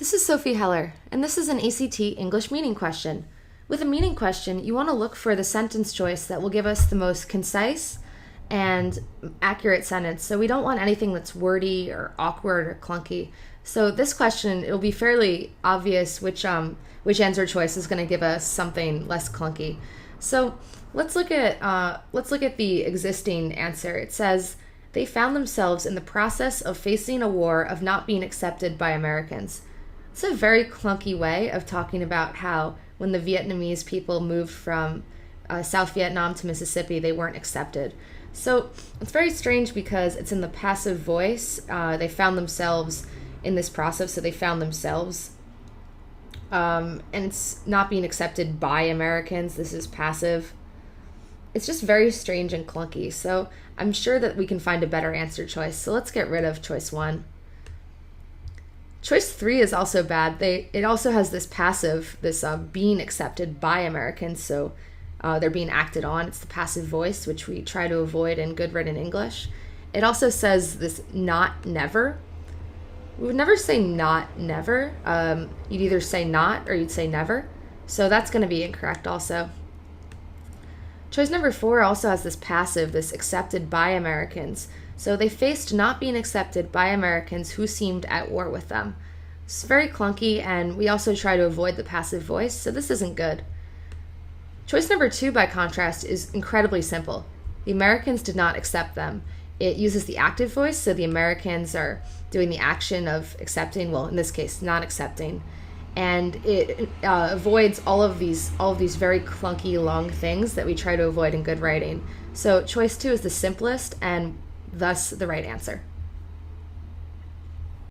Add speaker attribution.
Speaker 1: This is Sophie Heller, and this is an ACT English meaning question. With a meaning question, you want to look for the sentence choice that will give us the most concise and accurate sentence. So we don't want anything that's wordy or awkward or clunky. So this question, it'll be fairly obvious which answer choice is going to give us something less clunky. So let's look at the existing answer. It says they found themselves in the process of facing a war of not being accepted by Americans. It's a very clunky way of talking about how when the Vietnamese people moved from South Vietnam to Mississippi, they weren't accepted. So it's very strange because it's in the passive voice. They found themselves in this process, so they found themselves. And it's not being accepted by Americans. This is passive. It's just very strange and clunky. So I'm sure that we can find a better answer choice. So let's get rid of choice 1. Choice 3 is also bad. It also has this passive, this being accepted by Americans, so they're being acted on. It's the passive voice, which we try to avoid in good written English. It also says this not never. We would never say not never. You'd either say not or you'd say never. So that's going to be incorrect also. Choice number 4 also has this passive, this accepted by Americans. So they faced not being accepted by Americans who seemed at war with them. It's very clunky, and we also try to avoid the passive voice, so this isn't good. Choice number 2, by contrast, is incredibly simple. The Americans did not accept them. It uses the active voice, so the Americans are doing the action of accepting, well, in this case, not accepting. And it avoids all of these very clunky, long things that we try to avoid in good writing. So choice 2 is the simplest and thus the right answer.